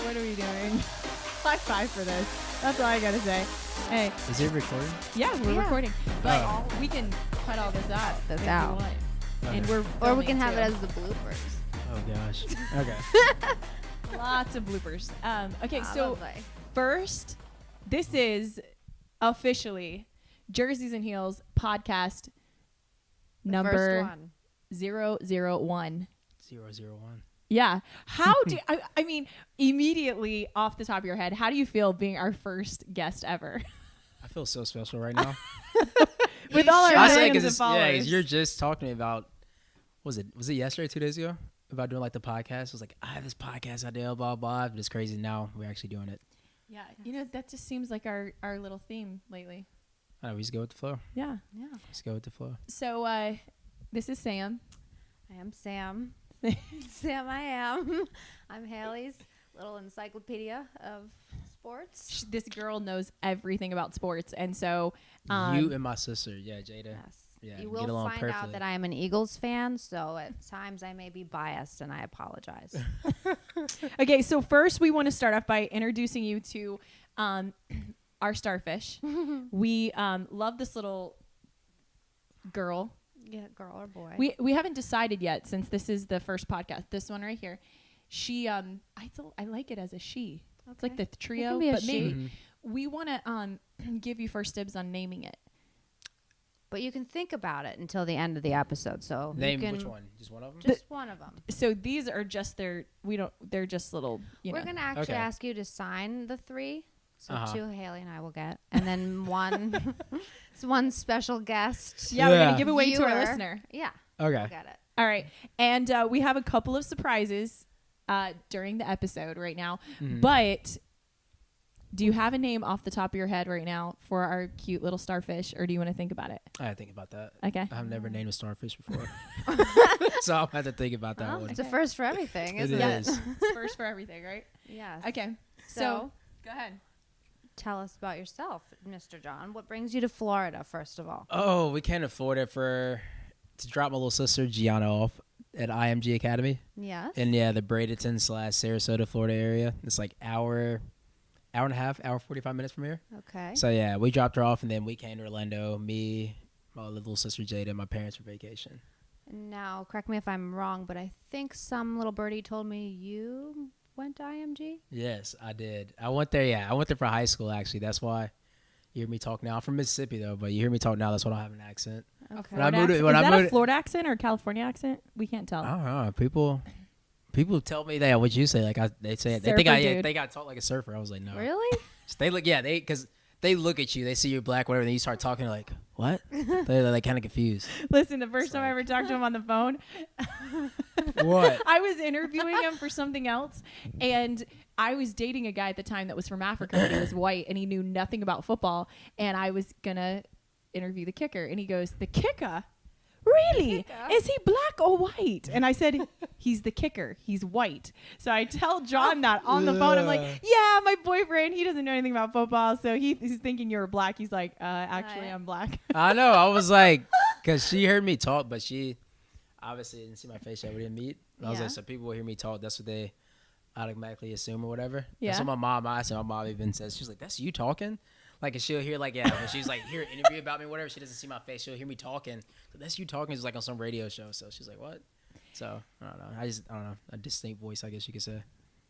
What are we doing? High five for this. That's all I gotta say. Hey. Is it recording? Yeah, we're recording. But we can cut all this out. This out. Okay. And we're Or we can have too. it as the bloopers. Oh gosh. Okay. Lots of bloopers. Okay, Ah, so lovely. first, this is officially Jerseys and Heels podcast number First one. 001. 001. Yeah. How do I mean, immediately off the top of your head, how do you feel being our first guest ever? I feel so special right now. With all our I say millions of because followers. you're just talking about. Was it yesterday, 2 days ago, about doing like the podcast? I was like, I have this podcast idea, blah blah. But it's crazy now we're actually doing it. Yeah, you know, that just seems like our little theme lately. I know, we just go with the flow. Yeah. Yeah. Just go with the flow. So this is Sam. I am Sam. Sam, I am. I'm Haley's little encyclopedia of sports. This girl knows everything about sports, and so You and my sister, yeah, Jada. Yes. Yeah, You get will along find perfectly. out that I am an Eagles fan, so at times I may be biased, and I apologize. Okay, so first we want to start off by introducing you to our starfish. We love this little girl. Yeah, girl or boy. We haven't decided yet since this is the first podcast. This one right here. She I like it as a she. It's like the trio, can be a but she. maybe we want to give you first dibs on naming it. But you can think about it until the end of the episode. So Name you can, which one? Just one of them? Just one of them. So these are just they're just little, We're know. gonna actually Okay. ask you to sign the 3. So Uh-huh. 2 Haley and I will get, and then one, it's one special guest. Yeah, we're Yeah. gonna give away to our Viewer. listener. Yeah, Okay. we'll get it. All right, and we have a couple of surprises during the episode right now. Mhm. But do you have a name off the top of your head right now for our cute little starfish, or do you want to think about it? I had to think about that. Okay. I've never named a starfish before. So I'll have to think about that Well, one. it's a first for everything, It isn't is. it? It's first for everything, right? Yes. Okay. So So, go ahead. tell us about yourself, Mr. John. What brings you to Florida, first of all? Oh, we came to Florida to drop my little sister Gianna off at IMG Academy. Yes. And yeah, the Bradenton / Sarasota, Florida area. It's like hour and a half, hour 45 minutes from here. Okay. So yeah, we dropped her off and then we came to Orlando. Me, my little sister Jada, and my parents for vacation. Now, correct me if I'm wrong, but I think some little birdie told me you went to IMG. Yes, I did. I went there. Yeah, I went there for high school. Actually, that's why you hear me talk now. I'm from Mississippi though, but you hear me talk now. That's why I don't have an accent. Okay. When I moved to- Is when I that a moved- Florida accent or a California accent? We can't tell. I don't know. People tell me that. What you say? Like they say they think Surfer I dude. they got taught like a surfer. I was like, no. Really? They look, yeah, because they look at you, they see you're black, whatever, then you start talking, like, what? They're like kind of confused. Listen, the first It's time I like- ever talked to him on the phone, What? I was interviewing him for something else, and I was dating a guy at the time that was from Africa, but he was white, and he knew nothing about football, and I was gonna interview the kicker, and he goes, "The kicker? Really? kicker? Is he black or white?" And I said, "He's the kicker. He's white." So I tell John that on the phone. I'm like, "Yeah, my boyfriend, he doesn't know anything about football, so he's thinking you're black." He's like, "Actually, I'm black." I know. I was like, because she heard me talk, but she obviously didn't see my face yet. We didn't meet. And I was Yeah. like, so people will hear me talk. That's what they automatically assume or whatever. Yeah. That's what my mom asked. And my mom even says, she's like, that's you talking? Like, and she'll hear, like, yeah, when she's like, hear an interview about me, whatever, she doesn't see my face. She'll hear me talking. So that's you talking. It's like on some radio show. So she's like, what? So I don't know. I don't know. A distinct voice, I guess you could say.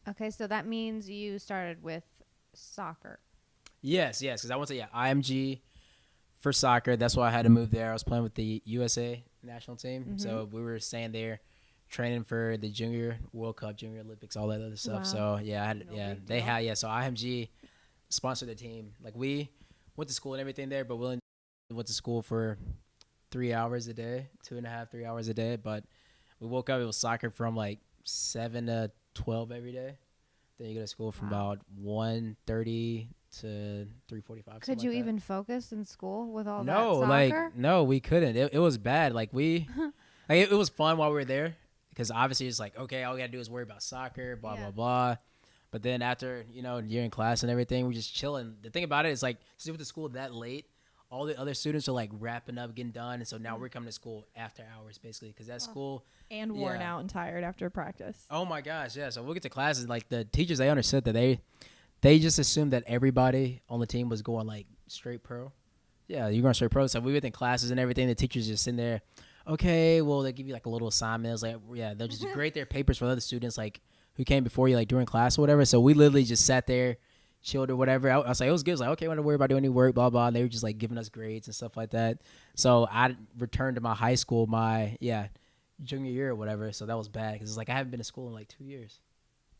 Okay, so that means you started with soccer. Yes, because I went to IMG for soccer. That's why I had to move there. I was playing with the USA national team, so we were staying there, training for the Junior World Cup, Junior Olympics, all that other stuff. Wow. So yeah, I had No yeah big they deal. had so IMG sponsored the team. Like we went to school and everything there, but we went to school for 3 hours a day, 2.5, 3 hours a day. But we woke up, it was soccer from like 7 to 12 every day. Then you go to school from Wow. about 1:30 to 3:45. Could you even focus in school with all No, that soccer? no, we couldn't. It was bad. Like it was fun while we were there because obviously it's like, okay, all we gotta do is worry about soccer, blah Yeah. blah blah. But then after you're in class and everything, we're just chilling. The thing about it is like, since we went to school that late, all the other students are like wrapping up, getting done, and so now we're coming to school after hours basically because that school And worn out and tired after practice. Oh my gosh, yeah. So we'll get to classes. Like the teachers, they understood that they just assumed that everybody on the team was going like straight pro. Yeah, you're going straight pro. So we went in classes and everything. The teachers just sitting there. Okay, well they give you like a little assignment. It's like yeah, they'll just grade their papers for other students like who came before you like during class or whatever. So we literally just sat there, chilled or whatever. I was like, it was good. I was like, okay, I don't have to worry about doing any work, blah blah. And they were just like giving us grades and stuff like that. So I returned to my high school junior year or whatever, so that was bad because it's like I haven't been to school in like 2 years.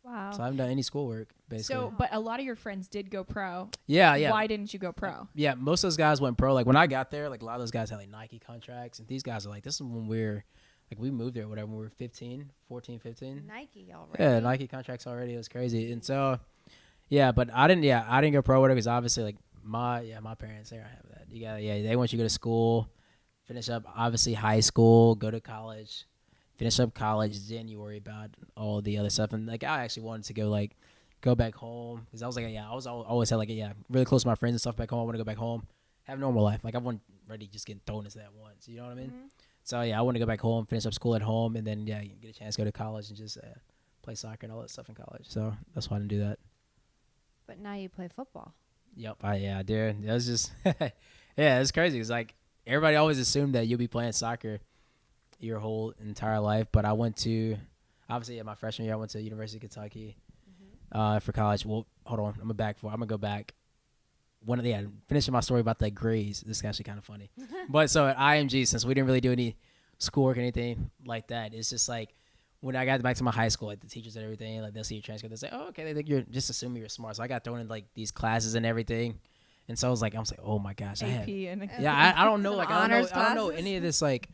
Wow. So I haven't done any schoolwork basically. So, but a lot of your friends did go pro. Yeah. Why didn't you go pro? Yeah, most of those guys went pro. Like when I got there, like a lot of those guys had like Nike contracts, and these guys are like, this is when we moved there, or whatever, when we were 14, 15. Nike already. Yeah, Nike contracts already. It was crazy, and so yeah, but I didn't go pro whatever because obviously like my parents they don't have that. They want you to go to school, finish up obviously high school, go to college. Finish up college, then you worry about all the other stuff. And like I actually wanted to go back home because I was like, I was always had like really close to my friends and stuff back home. I want to go back home, have a normal life. Like I wasn't ready just getting thrown into that once. You know what I mean? Mm-hmm. So I want to go back home, finish up school at home, and then get a chance to go to college and just play soccer and all that stuff in college. So that's why I didn't do that. But now you play football. Yep, I did. It was just it's crazy. It's like everybody always assumed that you'll be playing soccer your whole entire life, but I went to my freshman year I went to University of Kentucky for college. Well, hold on, I'm gonna go back finishing my story about the grades. This is actually kind of funny. But so at IMG, since we didn't really do any schoolwork or anything like that, it's just like when I got back to my high school, like the teachers and everything, like they'll see your transcript, they'll say, oh, okay, they think you're just assuming you're smart. So I got thrown in like these classes and everything, and so I was like, oh my gosh, AP and I don't know, like I don't know classes? any of this like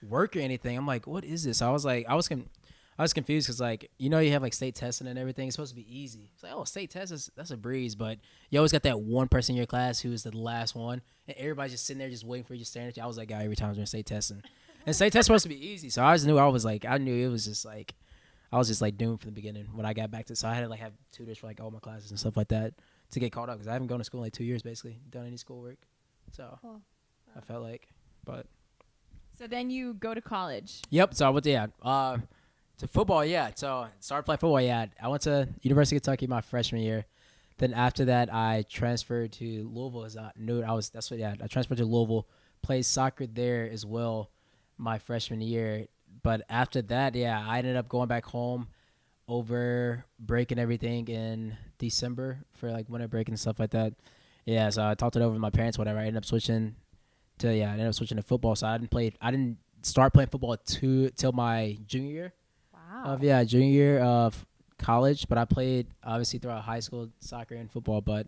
work or anything. I'm like, what is this? I was like, I was confused because like you have like state testing and everything. It's supposed to be easy. It's like, oh, state test that's a breeze, but you always got that one person in your class who is the last one, and everybody's just sitting there just waiting for you, just staring at you. I was that guy every time I was doing state testing, and state test supposed to be easy. So I knew it was just like I was just like doomed from the beginning when I got back to. So I had to like have tutors for like all my classes and stuff like that to get caught up because I haven't gone to school in like 2 years basically, done any schoolwork. So Cool. I felt like, but. So then you go to college. Yep. So I went to football. Yeah. So started playing football. Yeah. I went to University of Kentucky my freshman year. Then after that, I transferred to Louisville. I transferred to Louisville. Played soccer there as well my freshman year. But after that, I ended up going back home over break and everything in December for like winter break and stuff like that. Yeah. So I talked it over with my parents. Whatever. I ended up switching to football. So I didn't start playing football till my junior year. Wow. Junior year of college. But I played obviously throughout high school soccer and football. But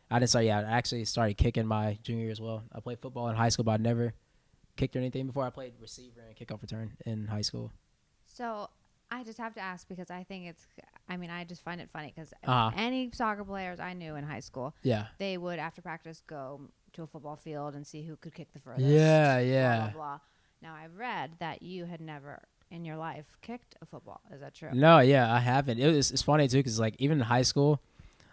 I didn't start. I actually started kicking my junior year as well. I played football in high school, but I never kicked or anything before. I played receiver and kickoff return in high school. So I just have to ask because I think I just find it funny because Uh-huh. any soccer players I knew in high school, Yeah. they would after practice go to a football field and see who could kick the furthest. Yeah. Blah, blah, blah. Now I read that you had never in your life kicked a football. Is that true? No, I haven't. It's funny too because like even in high school,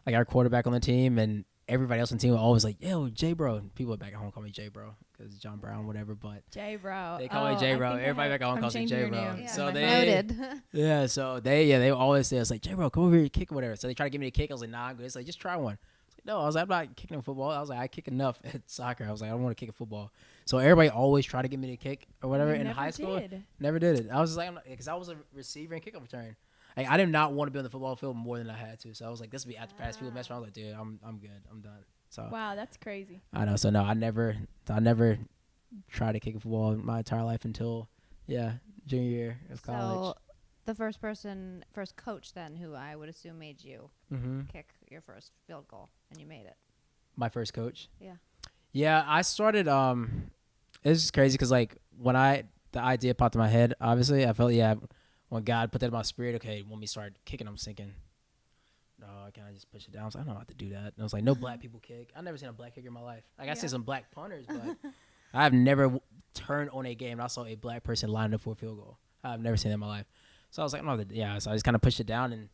like our quarterback on the team and everybody else on the team were always like, yo, J Bro. And people back at home call me J Bro because John Brown, whatever. But J Bro. they call me J Bro. Everybody back at home calls me J Bro. Yeah, So noted. so they always say, it's like, J Bro, come over here and kick or whatever. So they try to give me a kick. I was like, nah, I'm good. It's like, just try one. No, I was like, I'm not kicking football. I was like, I kick enough at soccer. I was like, I don't want to kick a football. So everybody always tried to get me to kick or whatever. You In never high school, did. never did it. I was just like, because I was a receiver and kickoff return. Like I did not want to be on the football field more than I had to. So I was like, this would be after pass. People mess around. I was like, dude, I'm good. I'm done. So Wow, that's crazy. I know. So no, I never tried to kick a football in my entire life until junior year of college. So the first coach then who I would assume made you kick your first field goal and you made it. My first coach. Yeah. Yeah, I started. It's just crazy because like when the idea popped in my head, obviously I felt when God put that in my spirit. Okay, when we started kicking, I'm thinking, no, can I just push it down? I was like, I don't know how to do that. And I was like, no black people kick. I've never seen a black kicker in my life. Like I see some black punters, but I've never turned on a game and I saw a black person lined up for a field goal. I've never seen that in my life. So I was like, no, so I just kind of pushed it down and.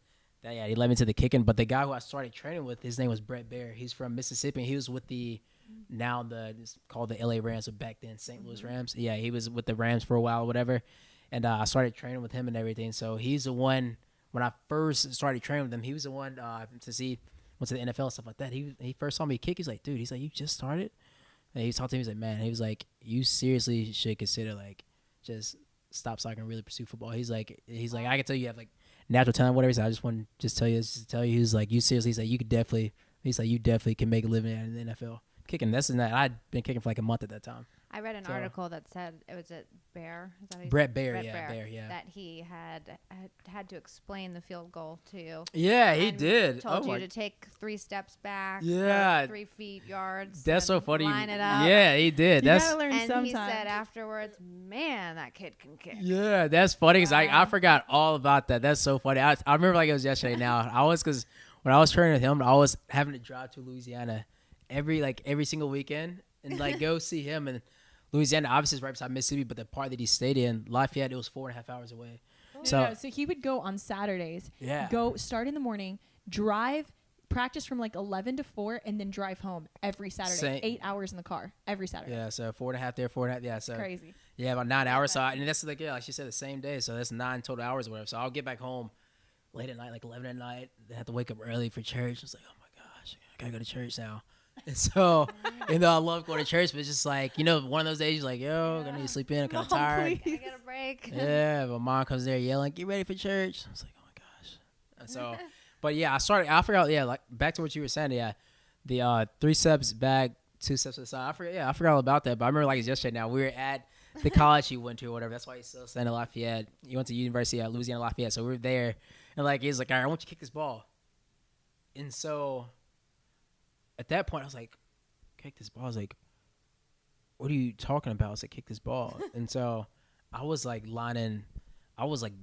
He led me to the kicking. But the guy who I started training with, his name was Brett Bear. He's from Mississippi. And he was with the now it's called the LA Rams, but back then St. Louis Rams. Yeah, he was with the Rams for a while, whatever. And I started training with him and everything. So he's the one, when I first started training with him, he was the one to see, went to the NFL and stuff like that. He first saw me kick. He's like, dude, he's like, you just started? And he talked to me. He's like, man, he was like, you seriously should consider like just stop so I can really pursue football. He's like, I can tell you have like natural talent, whatever. So I just want to just tell you, he's like, you seriously, he's like, you definitely can make a living out in the NFL. Kicking, that's not. I'd been kicking for like a month at that time. I read an article that said it was at Bear. Is that Brett Baer, Bear, yeah. That he had to explain the field goal to you. Yeah, he did. Told you to take 3 steps back. Yeah, 3 feet yards. That's so funny. Line it up. Yeah, he did. You That's gotta learn and sometime. he said afterwards, "Man, that kid can kick." Yeah, that's funny because I forgot all about that. That's so funny. I remember like it was yesterday. Now because when I was training with him, I was having to drive to Louisiana every single weekend and like go see him. And Louisiana obviously is right beside Mississippi, but the part that he stayed in, Lafayette, it was 4.5 hours away. So he would go on Saturdays. Yeah. Go start in the morning, drive, practice from like 11 to 4, and then drive home every Saturday. 8 hours in the car every Saturday. Yeah, so 4.5 there, 4.5. Yeah, so Crazy. Yeah, about 9 hours. So and that's like like she said, the same day. So that's 9 total hours or whatever. So I'll get back home late at night, like 11 at night. Then have to wake up early for church. I was like, oh my gosh, I gotta go to church now. And so, I love going to church, but it's just like, one of those days you're like, yo, I need to sleep in. I'm kind of tired. I get a break. Yeah, but mom comes there yelling, get ready for church. I was like, oh my gosh. And so, but yeah, I forgot, like back to what you were saying. Yeah, the 3 steps back, 2 steps to the side. I forgot all about that. But I remember like it's yesterday now. We were at the college he went to or whatever. That's why he's still staying in Lafayette. He went to University at Louisiana Lafayette. So we were there. And like, he's like, all right, I want you to kick this ball. And so at that point, I was like, kick this ball. I was like, what are you talking about? I was like, kick this ball. And so I was like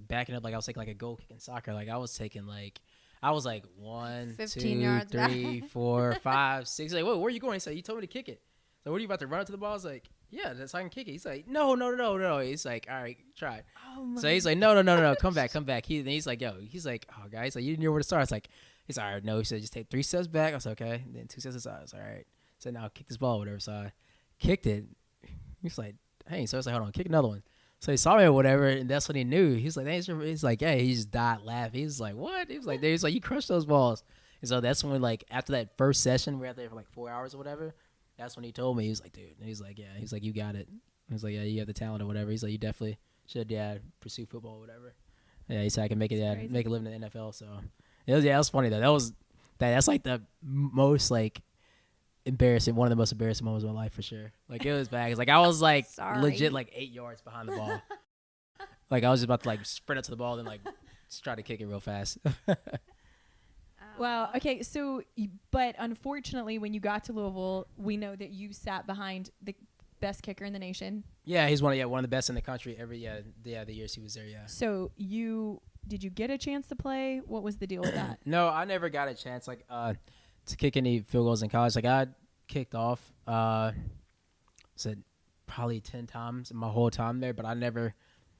backing up like I was taking like a goal kick in soccer. Like I was taking like, 1, 15 2, yards 3, 4, 5, 6. Like, whoa, where are you going? He said, you told me to kick it. So what are you about to run to the ball? I was like, yeah, that's how I can kick it. He's like, no. He's like, all right, try it. So he's like, no, come back. He's like, oh, guys, like, you didn't know where to start. It's like, he's all right, no. He said, just take 3 steps back. I was like, okay. And then 2 steps aside. I was all right. So now kick this ball, whatever. So I kicked it. He's like, hey. So I was like, hold on, kick another one. So he saw me or whatever, and that's when he knew. He's like, he's like, hey, he just died laughing. He's like, what? He was like, you crushed those balls. And so that's when, like, after that first session, we were out there for like 4 hours or whatever. That's when he told me. He was like, dude. And he's like, yeah. He's like, you got it. He was like, yeah, you have the talent or whatever. He's like, you definitely should, pursue football or whatever. Yeah, he said I can make it, make a living in the NFL. So it was funny though. That's like the most like embarrassing, one of the most embarrassing moments of my life for sure. Like it was bad. Cause like I was like legit like 8 yards behind the ball. Like I was just about to like sprint up to the ball and like just try to kick it real fast. Well, okay, so, but unfortunately, when you got to Louisville, we know that you sat behind the best kicker in the nation. Yeah, he's one of the best in the country the years he was there, yeah. So did you get a chance to play? What was the deal with that? No, I never got a chance, like, to kick any field goals in college. Like, I kicked off, said probably 10 times in my whole time there, but I never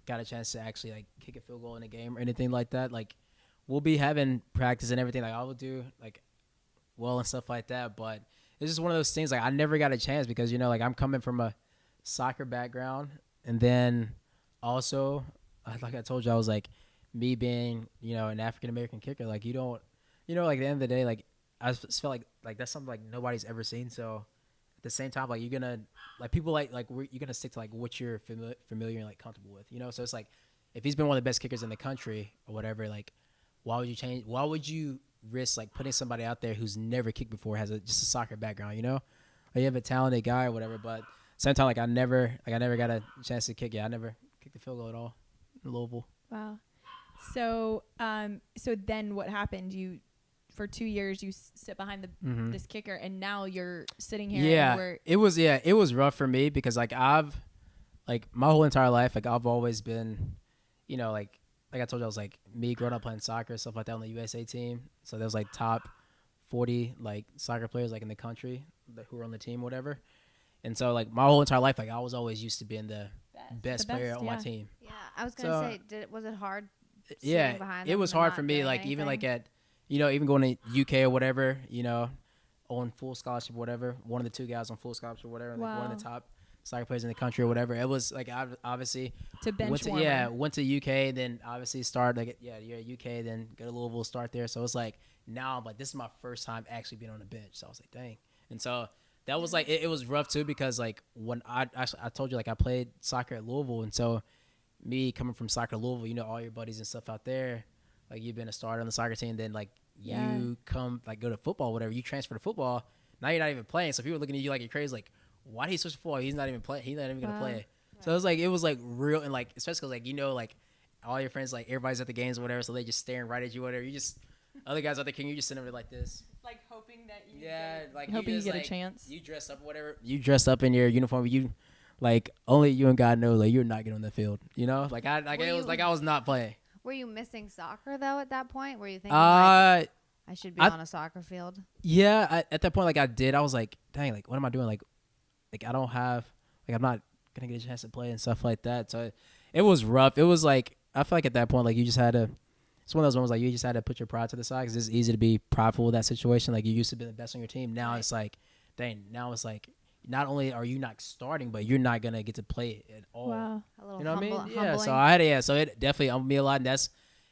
got a chance to actually, like, kick a field goal in a game or anything like that. Like, we'll be having practice and everything. Like I will do like well and stuff like that. But it's just one of those things. Like I never got a chance because like I'm coming from a soccer background, and then also like I told you, I was like me being an African American kicker. Like you don't like at the end of the day, like I just felt like that's something like nobody's ever seen. So at the same time, like you're gonna like people you're gonna stick to like what you're familiar and like comfortable with. So it's like if he's been one of the best kickers in the country or whatever, like. Why would you risk like putting somebody out there who's never kicked before, has just a soccer background, Like you have a talented guy or whatever, but same time, like I never got a chance to kick it. I never kicked the field goal at all in Louisville. Wow. So then what happened? For 2 years you sit behind this kicker, and now you're sitting here. Yeah, it was rough for me because like I've like my whole entire life, like I've always been, like I told you, I was like me growing up playing soccer, stuff like that on the USA team. So there was like top 40 like soccer players like in the country who were on the team, or whatever. And so like my whole entire life, like I was always used to being the best player on my team. Yeah, I was gonna say, was it hard? Yeah, it was hard for me. Like even like at, even going to UK or whatever, on full scholarship or whatever. One of the two guys on full scholarship or whatever. Like one of the Wow. top soccer players in the country or whatever. It was like obviously To bench went to warmer. went to UK, then obviously start like you're at UK, then go to Louisville, start there. So it's like now I'm like this is my first time actually being on the bench. So I was like, dang. And so that was like it was rough too because like when I told you like I played soccer at Louisville, and so me coming from soccer to Louisville, you know all your buddies and stuff out there, like you've been a starter on the soccer team, then like Yeah. you come like go to football, whatever, you transfer to football. Now you're not even playing, so people are looking at you like you're crazy. Like, why did he switch to football? He's not even playing. He's not even gonna Wow. play. So it was like real and like especially because like you know like all your friends like everybody's at the games or whatever, so they just staring right at you, whatever. You just other guys out there, can you just sit over there like this? Like hoping that you Like hoping you just, get like, a chance. You dress up or whatever. You dressed up in your uniform. You like only you and God know like you're not getting on the field. You know, like it was like I was not playing. Were you missing soccer though at that point? Were you thinking Uh, I should be I- on a soccer field? yeah. At that point, like I did. I was like, dang, like what am I doing? Like I don't have like I'm not gonna get a chance to play and stuff like that. So it was rough. It was like I feel like at that point, like you just had to. It's one of those moments like you just had to put your pride to the side because it's easy to be prideful with that situation. Like you used to be the best on your team. Now Right. it's like, dang. Now it's like not only are you not starting, but you're not gonna get to play at all. Wow. A little You know what I mean? humbling. Yeah. So I had so it definitely helped me a lot,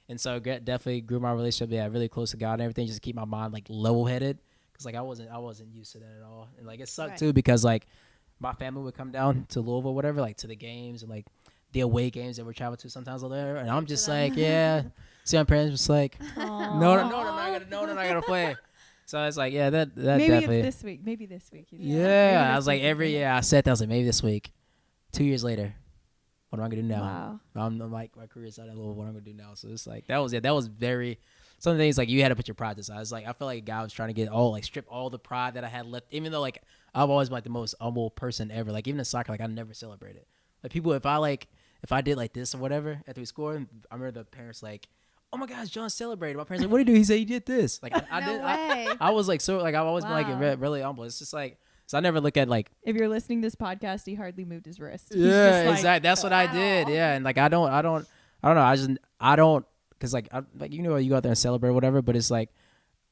and so definitely grew my relationship. Yeah, really close to God and everything. Just to keep my mind like level headed because like I wasn't used to that at all, and like it sucked Right. too because like my family would come down to Louisville, whatever, like to the games and like the away games that we travel to sometimes over there, and I'm just to them. like, yeah. See, my parents just like, Aw. no, I'm not gonna play. So it's like, yeah, that Maybe definitely. it's this week. Maybe this week. He's- Yeah, Maybe I this was like week. every year I said that I was like maybe this week. 2 years later, what am I gonna do now? Wow. I'm like my career's out in Louisville. What I'm gonna do now? So it's like that was very. Some things like you had to put your pride aside. It's like I feel like a guy was trying to get like strip all the pride that I had left. Even though like I've always been like the most humble person ever. Like even in soccer, like I never celebrated. Like people, if I did like this or whatever after we scored, I remember the parents like, oh my gosh, John celebrated. My parents like, what did he do? He said he did this. Like I No did. way. I was like so like I've always been Wow. like really humble. It's just like so I never look at like If you're listening to this podcast, he hardly moved his wrist. He's yeah just like, exactly. That's what I Wow. did. Yeah, and like I don't know. I don't because like you know you go out there and celebrate or whatever, but it's like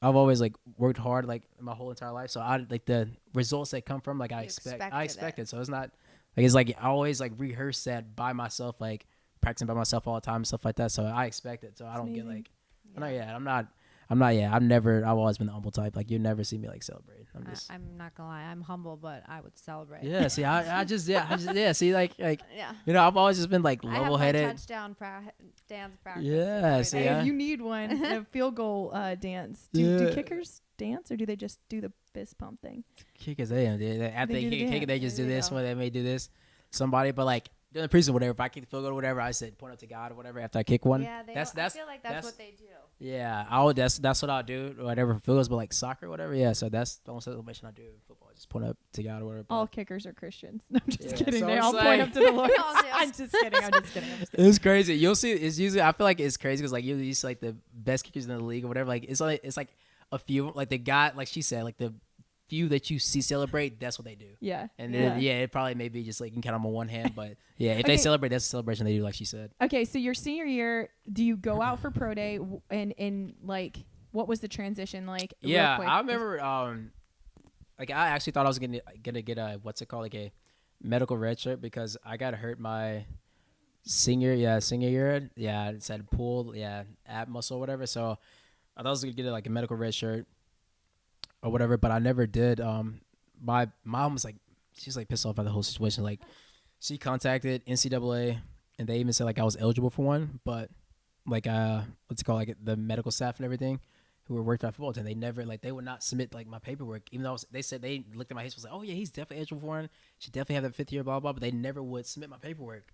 I've always like worked hard like my whole entire life. So I like the results that come from like I You expect expected it. So it's not like it's like I always like rehearse that by myself, like practicing by myself all the time and stuff like that. So I expect it. So I don't get amazing. like I've always been the humble type. Like you never see me like celebrate. I'm just I'm not gonna lie. I'm humble, but I would celebrate. yeah. See, I just see like Yeah. you know I've always just been like I have level my headed. touchdown dance practice. Yeah, every see, day. Hey, yeah. if you need one, a field goal dance. Do Yeah. kickers dance or do they just do the fist pump thing? Kickers, after They they do the kick it, dance. they just do There you this, go. or they may do this. Somebody, but like during the preseason, whatever. If I kick the field goal or whatever, I said point up to God or whatever. After I kick one, Yeah, I feel like that's what they do. yeah, that's what I'll do. Whatever for field goals, but like soccer, or whatever. Yeah, so that's the only celebration I do in football. Just point up to God or whatever. All kickers are Christians. No, I'm just Yeah, kidding. so They it's all point like- up to the Lord. They all do. I'm just kidding. I'm just kidding. It's crazy. You'll see. It's usually. I feel like it's crazy because like you used to like the best kickers in the league or whatever. Like it's like a few like the guy like she said like the few that you see celebrate. That's what they do. Yeah. And then it probably may be just like you can count them on one hand, but yeah, if Okay. they celebrate, that's a celebration they do, like she said. Okay, so your senior year, do you go out for pro day and like what was the transition like? real Yeah, quick? I remember. Like I actually thought I was gonna get a what's it called like a medical red shirt because I got hurt my senior year. Yeah, it said pulled ab muscle or whatever. So I thought I was gonna get like a medical red shirt or whatever, but I never did. My mom was like, she's like pissed off at the whole situation. Like she contacted NCAA and they even said like I was eligible for one, but like what's it called like the medical staff and everything who were working at football team, they never like they would not submit like my paperwork, even though they said they looked at my history was like, oh yeah, he's definitely eligible for one. Should definitely have that 5th year, blah blah. But they never would submit my paperwork.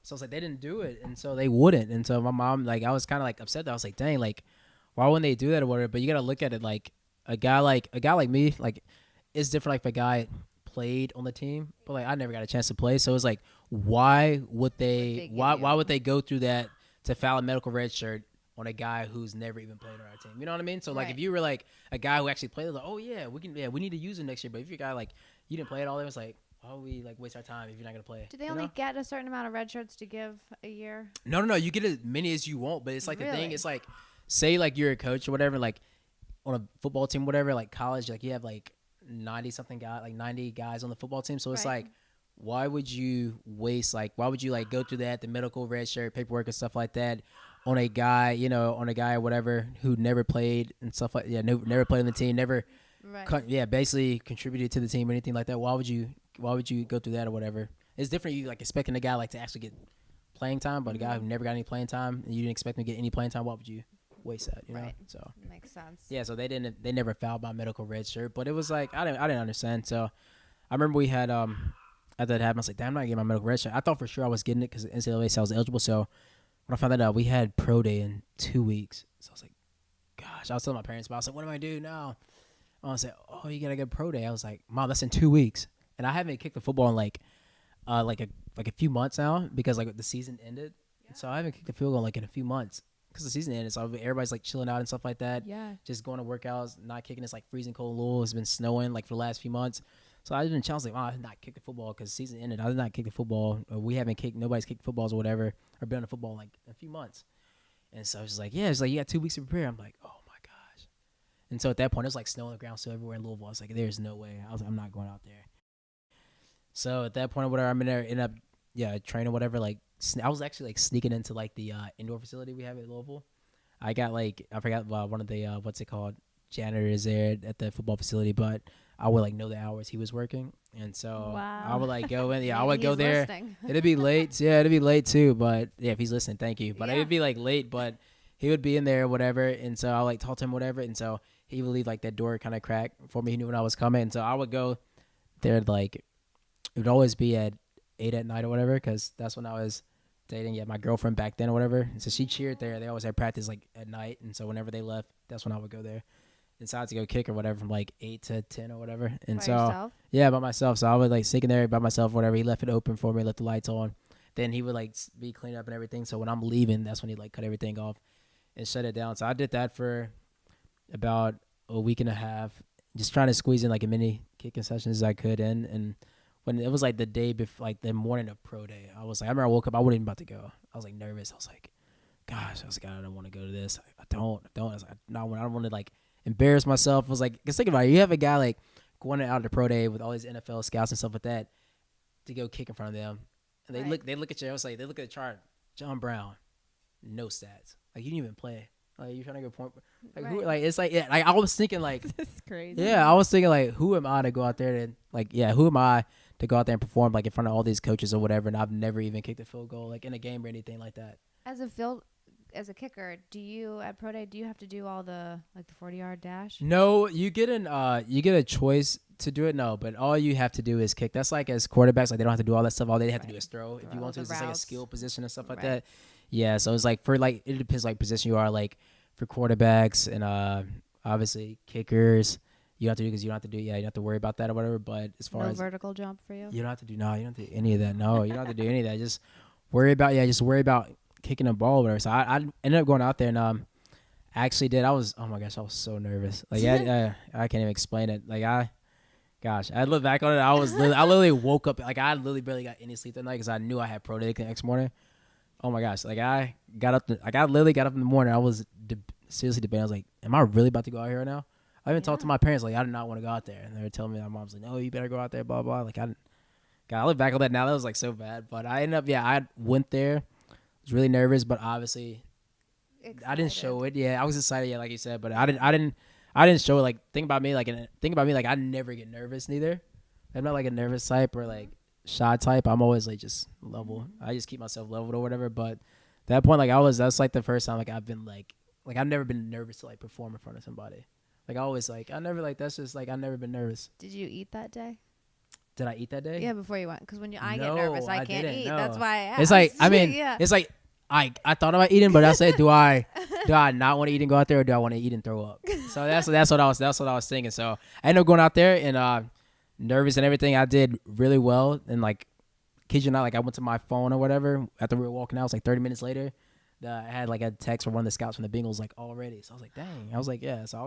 So I was like, they didn't do it, and so they wouldn't. And so my mom, like, I was kind of like upset. That I was like, dang, like, why wouldn't they do that or whatever? But you gotta look at it like a guy like me, like, it's different. Like if a guy played on the team, but like I never got a chance to play. So it's like, why would they? Why would they go through that to file a medical red shirt on a guy who's never even played on our team? You know what I mean? So like Right. if you were like a guy who actually played, like, oh yeah, we need to use him next year. But if you're a guy like you didn't play at all, it was like, why would we like waste our time if you're not gonna play? Do they you only know? get a certain amount of red shirts to give a year? No. You get as many as you want, but it's like the thing. Really? It's like, say like you're a coach or whatever. Like on a football team, whatever, like college, like you have like 90 something guy, like 90 guys on the football team. So it's Right. like, why would you waste, like, why would you like go through that, the medical red shirt paperwork and stuff like that on a guy, on a guy or whatever who never played and stuff like, never played on the team, never, Right. basically contributed to the team or anything like that. Why would you go through that or whatever? It's different. You like expecting a guy like to actually get playing time, but a guy who never got any playing time and you didn't expect him to get any playing time, why would you waste that? You know, Right. so. Makes sense. Yeah, so they never fouled my medical red shirt, but it was like I didn't understand. So I remember we had after that happened, I was like, damn, I'm not getting my medical red shirt. I thought for sure I was getting it because NCAA said I was eligible. So when I found that out, we had pro day in 2 weeks. So I was like, gosh, I was telling my parents, but I was like, what do I do now? I was like, oh, you gotta get pro day. I was like, Mom, that's in 2 weeks, and I haven't kicked the football in like a few months now because like the season ended. Yeah. So I haven't kicked the field goal like in a few months. Because the season ended, so everybody's like chilling out and stuff like that. Yeah. Just going to workouts, not kicking. It's like freezing cold Louisville. It's been snowing like for the last few months. So I didn't challenge like, I did not kick the football because season ended. I did not kick the football. Or we haven't kicked. Nobody's kicked footballs or whatever, or been on the football in like a few months. And so it's just like, yeah, it's like you got 2 weeks to prepare. I'm like, oh my gosh. And so at that point, it was like snow on the ground still everywhere in Louisville. I was like, there's no way. I was like, I'm not going out there. So at that point, whatever, I'm in there, end up, training whatever. Like I was actually like sneaking into like the indoor facility we have at Louisville. I got like, I forgot one of the, what's it called, janitors there at the football facility, but I would like know the hours he was working. And so I would like go in, I would go there. Listening. It'd be late. Yeah, it'd be late too. But yeah, if he's listening, thank you. But Yeah. it'd be like late, but he would be in there or whatever. And so I like talk to him, whatever. And so he would leave like that door kind of cracked for me. He knew when I was coming. And so I would go there like, it would always be at 8 at night or whatever, because that's when I was dating my girlfriend back then or whatever. And so she cheered there. They always had practice like at night. And so whenever they left, that's when I would go there. And so I had to go kick or whatever from like 8 to 10 or whatever. And By so, yourself? yeah, by myself. So I would like sneak in there by myself or whatever. He left it open for me, left the lights on. Then he would like be cleaned up and everything. So when I'm leaving, that's when he like cut everything off and shut it down. So I did that for about a week and a half, just trying to squeeze in like as many kicking sessions as I could in. And when it was like the day before, like the morning of pro day, I was like, I remember I woke up, I wasn't even about to go. I was like nervous. I was like, gosh, I was like, I don't want to go to this. I don't. I was like, no, I don't want to like embarrass myself. I was like, because think about it, you have a guy like going out to pro day with all these NFL scouts and stuff like that to go kick in front of them, and they look at you. I was like, they look at the chart. John Brown, no stats. Like you didn't even play. Like you're trying to go point. Like who? Like it's like yeah. Like I was thinking like This is crazy. yeah. I was thinking like who am I to go out there and like who am I to go out there and perform like in front of all these coaches or whatever, and I've never even kicked a field goal like in a game or anything like that. As a kicker, do you at pro day have to do all the like the 40-yard dash? No, you get a choice to do it. No, but all you have to do is kick. That's like as quarterbacks, like they don't have to do all that stuff. All they have to do is throw. If you want to, it's just like a skill position and stuff like that. Yeah, so it's like for like it depends like position you are. Like for quarterbacks and obviously kickers, you don't have to do because you don't have to do. Yeah, you don't have to worry about that or whatever. But as far as vertical jump for you, you don't have to do. No, you don't have to do any of that. No, you don't have to do any of that. Just worry about kicking a ball or whatever. So I ended up going out there and I actually did. Oh my gosh, I was so nervous. Like I can't even explain it. Like I look back on it. I literally woke up like I literally barely got any sleep that night because I knew I had pro day the next morning. Oh my gosh, like I literally got up in the morning. I was seriously debating. I was like, am I really about to go out here right now? I even talked to my parents like I did not want to go out there, and they were telling me, my mom's like, no, you better go out there, blah blah. Like I look back on that now. That was like so bad, but I ended up I went there. I was really nervous, but obviously I didn't show it. Yeah, I was excited. Yeah, like you said, but I didn't show it. Like think about me. Like I never get nervous neither. I'm not like a nervous type or like shy type. I'm always like just level. I just keep myself leveled or whatever. But at that point, like that's like the first time like I've been like I've never been nervous to like perform in front of somebody. Like I always like I never like that's just like I've never been nervous. Did you eat that day? Did I eat that day? Yeah, before you went, because when I No, get nervous, I I can't didn't, eat. no. That's why I asked. It's like yeah. it's like I thought about eating, but I said, do I not want to eat and go out there, or do I want to eat and throw up? So that's what I was thinking. So I ended up going out there and nervous and everything. I did really well, and like kid you not, like I went to my phone or whatever after we were walking out. It was like 30 minutes later. I had like a text from one of the scouts from the Bengals like already. So I was like, dang. I was like, yeah. So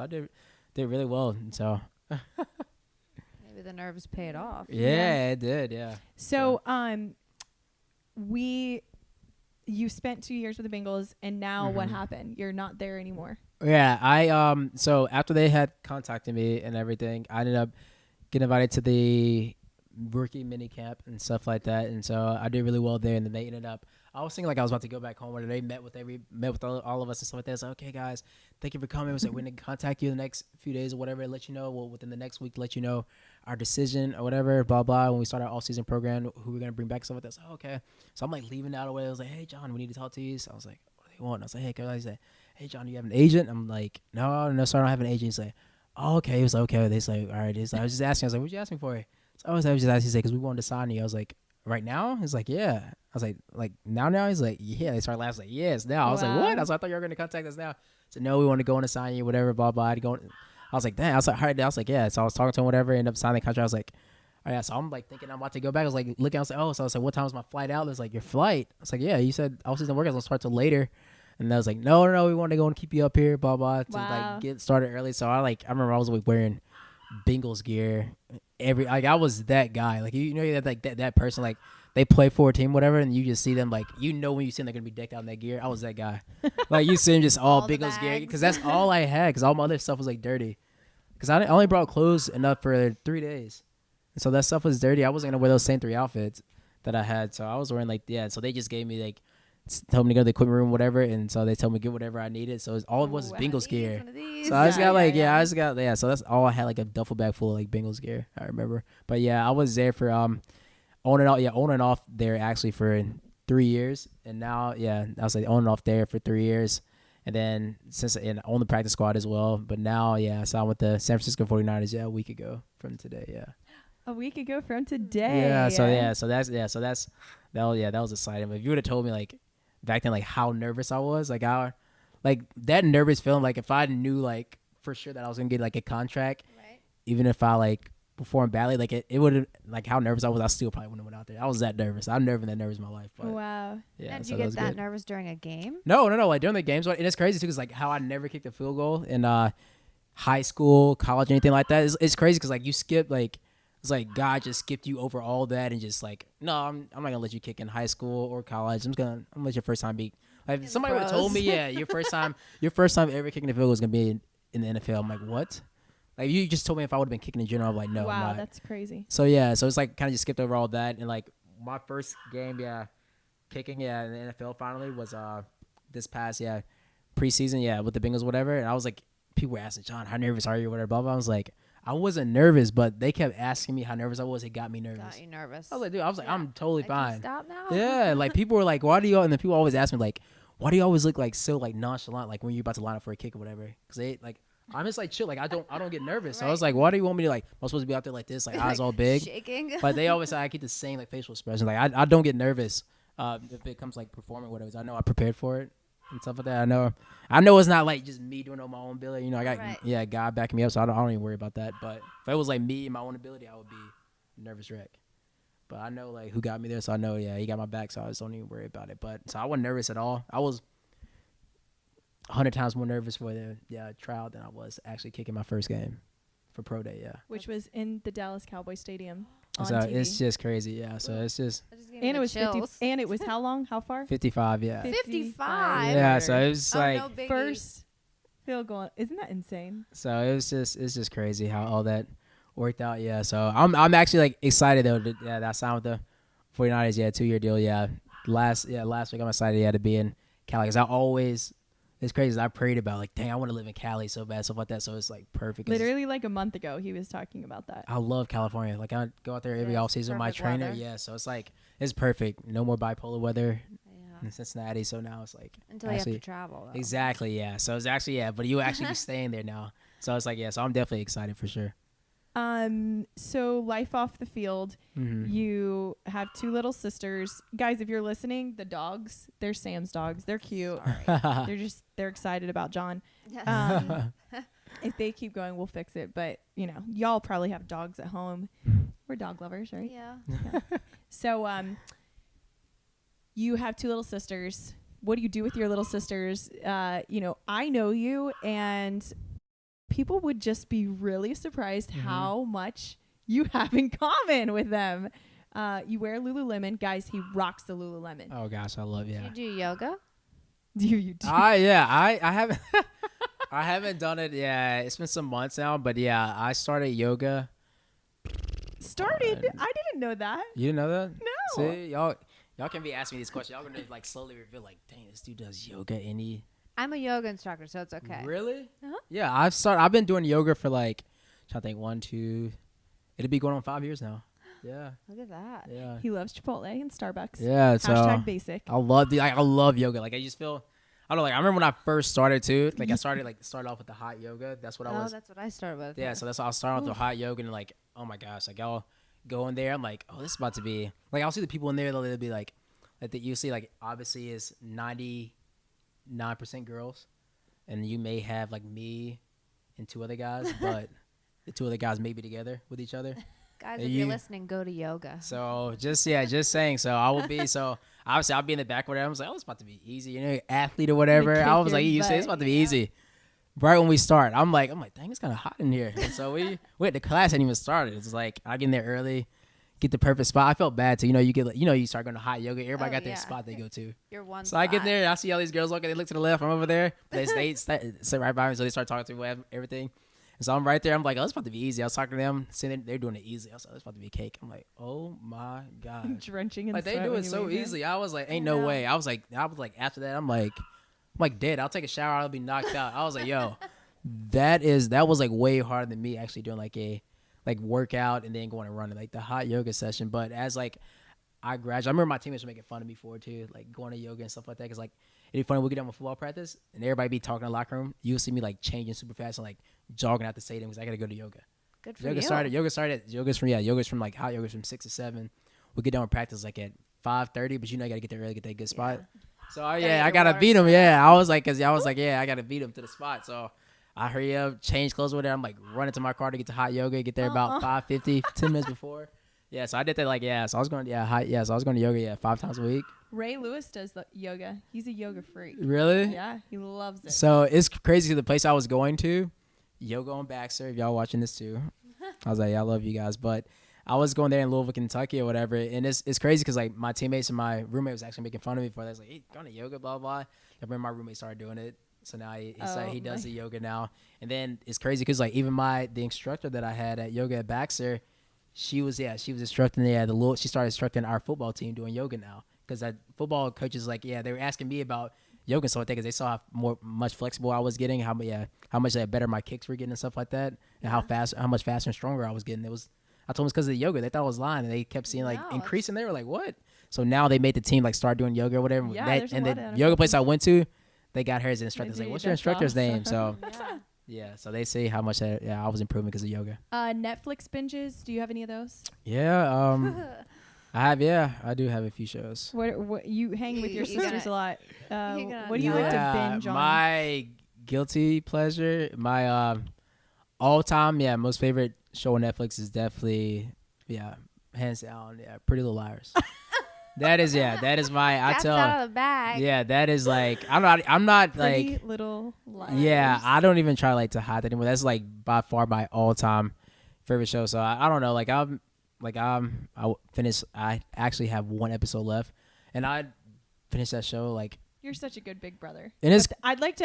I did really well. And so Maybe the nerves paid off. yeah, it did. Yeah. So we you spent 2 years with the Bengals, and now what happened? You're not there anymore. Yeah, I so after they had contacted me and everything, I ended up getting invited to the rookie mini camp and stuff like that, and so I did really well there. And then they ended up, I was thinking like I was about to go back home, and they met with all of us and stuff like that. It's like, okay, guys, thank you for coming. It was like, we're gonna contact you the next few days or whatever, let you know. Well, within the next week, let you know our decision or whatever, blah blah. When we start our all-season program, who we're gonna bring back, stuff like that. So okay, so I'm like leaving out of the way. I was like, hey John, we need to talk to you. So I was like, what do you want? I was like, hey, guys, hey John, do you have an agent? I'm like, no, sir, I don't have an agent. He's like, oh, okay. He was like, okay. They like, all right. He's like, I was just asking. I was like, what you asking for? So I was just asking. He's like, because we wanted to sign you. I was like, right now? He's like, yeah. I was like now? He's like, yeah. They started laughing. I was like, yes, now. I was like, what? I was like, I thought you were gonna contact us now. So no, we want to go in and sign you, whatever, blah blah. I was like, damn. I was like, all right. I was like, yeah. So I was talking to him, whatever. Ended up signing the contract. I was like, oh yeah. So I'm like thinking I'm about to go back. I was like looking. I was like, oh. So I was like, what time is my flight out? It's like, your flight. I was like, yeah. You said I was doesn't work. I was gonna start till later. And I was like, no, we want to go and keep you up here, blah blah, to like get started early. So I remember I was like wearing Bengals gear I was that guy. Like you know that person like they play for a team, whatever, and you just see them like when you see them they're gonna be decked out in that gear. I was that guy. Like you see them just all Bengals gear because that's all I had because all my other stuff was like dirty. Because I only brought clothes enough for 3 days, and so that stuff was dirty. I wasn't gonna wear those same 3 outfits that I had, so I was wearing like So they just gave me like. Told me to go to the equipment room, whatever, and so they told me to get whatever I needed. So all it was Bengals gear. So I just got So that's all I had, like a duffel bag full of like Bengals gear. I remember, but yeah, I was there for on and off there actually for 3 years, and now I was like on and off there for 3 years, and then on the practice squad as well. But now so I'm with the San Francisco 49ers a week ago from today. A week ago from today. That was exciting. But if you would have told me like back then like how nervous I was, like that nervous feeling, like if I knew like for sure that I was gonna get like a contract, right, even if I like performed badly, like it would have like how nervous I was, I still probably wouldn't have went out there. I was that nervous. I've never been that nervous in my life. But, wow. Yeah. Did you get that nervous during a game? No. Like during the games, and it's crazy too, because like how I never kicked a field goal in high school, college, anything like that. It's crazy because like you skip like. It's like God just skipped you over all that and just like, no, I'm not gonna let you kick in high school or college. I'm gonna let your first time be like. If somebody would have told me, your first time ever kicking the field goal is gonna be in the NFL. I'm like, what? Like you just told me if I would have been kicking in general. I'm like, no. Wow, I'm not. That's crazy. So it's like kind of just skipped over all that, and like my first game, kicking in the NFL finally was this past preseason with the Bengals, whatever. And I was like, people were asking John, how nervous are you, or whatever. Blah blah. I was like. I wasn't nervous, but they kept asking me how nervous I was. It got me nervous. Got you nervous. I was like, dude, I'm totally fine. Stop now. Yeah, like people were like, why do you? And then people always ask me like, why do you always look like so like nonchalant, like when you're about to line up for a kick or whatever? Because they like, I'm just like chill, like I don't get nervous. Right. So I was like, why do you want me to like? I'm supposed to be out there like this, like eyes all big, shaking. But they always say I keep the same like facial expression. Like I don't get nervous if it comes like performing whatever. I know I prepared for it. And stuff like that. I know it's not like just me doing it on my own ability. You know, I got God backing me up, so I don't even worry about that. But if it was like me and my own ability, I would be a nervous wreck. But I know like who got me there, so I know he got my back, so I just don't even worry about it. But so I wasn't nervous at all. I was 100 times more nervous for the trial than I was actually kicking my first game for pro day. Which was in the Dallas Cowboy Stadium. So TV. It's just crazy, So it's just and it was 50. And it was how long? How far? 55, 55. Yeah, so it was like no first field goal. Isn't that insane? So it's just crazy how all that worked out. Yeah, so I'm actually like excited though. That I signed with the 49ers. 2-year deal. Last week I'm excited. To be in Cali because it's crazy. I prayed about like, dang, I want to live in Cali so bad, stuff like that. So it's like perfect. Literally like a month ago, he was talking about that. I love California. Like I go out there every off season with my trainer. Weather. Yeah, so it's like it's perfect. No more bipolar weather in Cincinnati. So now it's like until you have to travel. Though. Exactly. Yeah. So it's actually but you actually be staying there now. So it's like So I'm definitely excited for sure. So life off the field, you have 2 little sisters. Guys, if you're listening, the dogs, they're Sam's dogs. They're cute. They're excited about John. If they keep going, we'll fix it. But, y'all probably have dogs at home. We're dog lovers, right? Yeah. So, you have 2 little sisters. What do you do with your little sisters? I know you, and people would just be really surprised how much you have in common with them. You wear Lululemon, guys. He rocks the Lululemon. Oh gosh, I love You yeah. do yoga? You do. I haven't I haven't done it. Yeah, it's been some months now, but yeah, I started yoga. Started? I didn't know that. You didn't know that? No. See, y'all can be asking me these questions. Y'all gonna like slowly reveal like, dang, this dude does yoga. Any I'm a yoga instructor, so it's okay. really? Uh-huh. Yeah, I've been doing yoga for like, trying to think, 1, 2. It'll be going on 5 years now. Yeah, Look at that. yeah, He loves Chipotle and Starbucks. yeah. So Hashtag basic. I love yoga. Like I just feel, I don't know. Like I remember when I first started too. Like I started off with the hot yoga. That's what I Oh, was. that's what I started with. Yeah, so that's why I was starting with the hot yoga and like, oh my gosh, like y'all go in there. I'm like, oh, this is about to be like I'll see the people in there. They'll be like that you see like obviously is 99% girls, and you may have like me and 2 other guys, but the 2 other guys may be together with each other. Guys, And if you're you- listening, go to yoga. So just saying. So I will be obviously I'll be in the back whatever. I was like, oh, it's about to be easy, athlete or whatever. kick I was your like, you say it's butt, about to be easy. Right when we start, I'm like, dang, it's kind of hot in here. And so we the class hadn't even started. It's like I get in there early, get the perfect spot. I felt bad too. You start going to hot yoga. Everybody Oh, got their yeah. spot they go to. You're one So I get spot. there, and I see all these girls looking. They look to the left. I'm over there. They sit right by me, so they start talking to me, everything. And so I'm right there. I'm like, oh, it's about to be easy. I was talking to them, saying they're doing it easy. I was like, it's about to be cake. I'm like, oh my gosh. Drenching in Like they sweat do when it you so leave there. easily. I was like, ain't I no know. way. I was like after that, I'm like dead. I'll take a shower. I'll be knocked out. I was like, yo, that was like way harder than me actually doing like a workout and then going and running like the hot yoga session. But as like I graduated, I remember my teammates were making fun of me for it too, like going to yoga and stuff like that. Cause like it'd be funny, we'll get done with football practice and everybody be talking in the locker room. You'll see me like changing super fast and like jogging out the stadium because I gotta go to yoga. Good for Yoga's from like hot yoga's from 6 to 7. We get done with practice like at 5:30, but you gotta get there early, get that good spot. So Gotta yeah, get I your gotta water beat him. spread. Yeah, I was like, I gotta beat him to the spot. So I hurry up, change clothes over there. I'm like running to my car to get to hot yoga, get there about 5:50, 10 minutes before. Yeah, so I did that so I was going to yoga 5 times a week. Ray Lewis does the yoga. He's a yoga freak. Really? Yeah, he loves it. So it's crazy. The place I was going to, yoga on Baxter. If y'all watching this too, I was like, yeah, I love you guys. But I was going there in Louisville, Kentucky or whatever, and it's crazy because like my teammates and my roommate was actually making fun of me for that. I was like, hey, going to yoga, blah blah. I remember my roommate started doing it, so now he does the yoga now. And then it's crazy because like even the instructor that I had at yoga at Baxter, she was instructing she started instructing our football team doing yoga now because that football coaches like they were asking me about yoga and stuff like that because they saw how much flexible I was getting, how much better my kicks were getting and stuff like that, and how much faster and stronger I was getting. I told them it's because of the yoga. They thought I was lying, and they kept seeing like No, increasing. They were like, "What?" So now they made the team like start doing yoga or whatever. Yeah, there's a and lot the of yoga NFL place I went to, they got her as an instructor. They It's like, do what's your your instructor's dust name? offs. So Yeah. yeah, so they say how much I was improving because of yoga. Netflix binges. Do you have any of those? Yeah, I do have a few shows. What you hang with your You sisters a lot? gonna What do you like to Yeah, binge on? my guilty pleasure, my all time, most favorite show on Netflix is definitely, hands down, Pretty Little Liars. that is my, Cat's out of the bag. yeah, that is like, I'm not Pretty like, Little Liars. yeah, I don't even try like to hide that anymore. That's like by far my all time favorite show. So I don't know, I actually have one episode left, and I finished that show like. You're such a good big brother. And it's But I'd like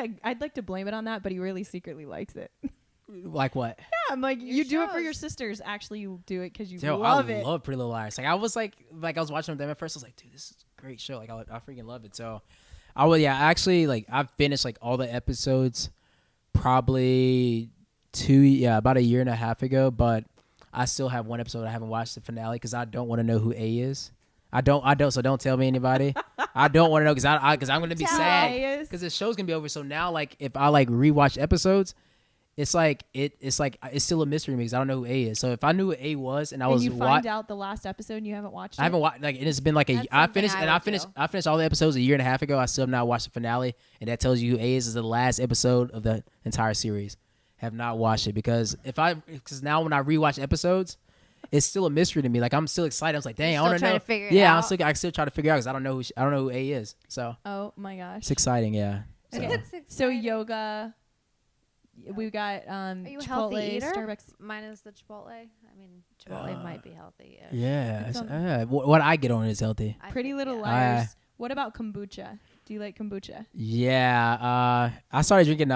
to blame it on that, but he really secretly likes it. like what? Yeah, I'm like, Your you do it for shows. your sisters. Actually, you do it because you Yo, love I it. love Pretty Little Liars. Like I was like I was watching them at first. I was like, dude, this is a great show. Like I freaking love it. So I would actually like I've finished like all the episodes probably about a year and a half ago, but I still have one episode I haven't watched the finale because I don't want to know who A is. I don't. So don't tell me anybody. I don't want to know because I'm gonna be Tell sad A is. because the show's gonna be over. So now like if I like rewatch episodes. It's like it's still a mystery to me because I don't know who A is. So if I knew who A was and I And was you find out the last episode and you haven't watched it. I haven't watched like it's been like That's I something finished I and I would finished do. I finished all the episodes a year and a half ago. I still have not watched the finale, and that tells you who A is the last episode of the entire series. Have not watched it because now when I rewatch episodes, it's still a mystery to me. Like I'm still excited. I was like, dang, You're I want to still know. trying to figure it Yeah, out. I still try to figure out because I don't know who A is. So Oh my gosh. it's exciting. Yeah. So. Okay. It's So exciting. yoga. We've got Are you a Chipotle, healthy eater? Starbucks. Minus the Chipotle. I'm mean, Chipotle might be healthy. Yeah. It's on- What I get on is healthy. Pretty Little yeah. Liars. What about kombucha? Do you like kombucha? Yeah. I started drinking.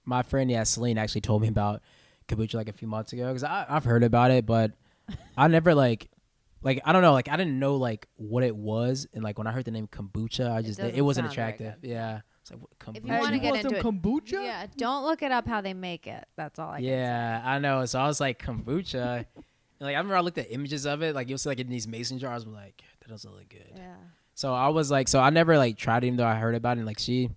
My friend, Celine, actually told me about kombucha like a few months ago because I've heard about it, but I never like I don't know, like I didn't know like what it was, and like when I heard the name kombucha, I just doesn't it wasn't sound very attractive. good. Yeah. It's like what, kombucha. If you want to get into it, kombucha? yeah, don't look it up how they make it. That's all I can Yeah, I know. So I was like kombucha. And, like I remember I looked at images of it, like you'll see like in these mason jars. I'm like, that doesn't look good. say. Yeah. So I was like, so I never like tried it, even though I heard about it. And like she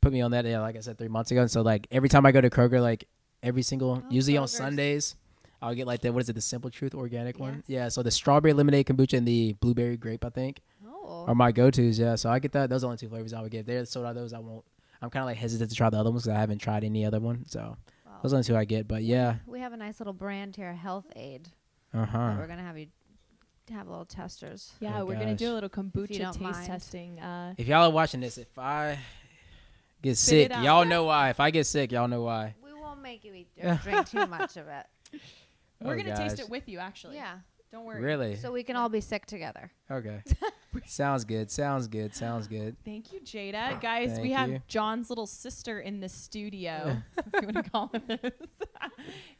put me on that, like I said, 3 months ago. And so like every time I go to Kroger, like every single, usually on Kroger's. Sundays, I'll get like the, what is it, the Simple Truth organic one? Yes. Yeah. So the strawberry lemonade kombucha and the blueberry grape, I think, Oh. are my go-tos. Yeah. So I get that. Those are the only 2 flavors I would get. They're sold out. Those I won't. I'm kind of like hesitant to try the other ones because I haven't tried any other one. So Wow. those are the 2 I get. But yeah. We have a nice little brand here, Health Aid. Uh huh. That we're gonna have you have little testers. Yeah, Oh, we're gonna do gosh. a little kombucha don't taste mind. testing. If y'all are watching this, if I get Spit it sick, out. y'all know why. If I get sick, y'all know why. We won't make you eat or drink too much of it. We're Oh, gonna taste gosh. it with you, actually. Yeah. Don't worry. Really? So we can all be sick together. Okay. Sounds good. Sounds good. Sounds good. Thank you, Jada. Guys, we Thank have you. John's little sister in the studio. If you want to call it this.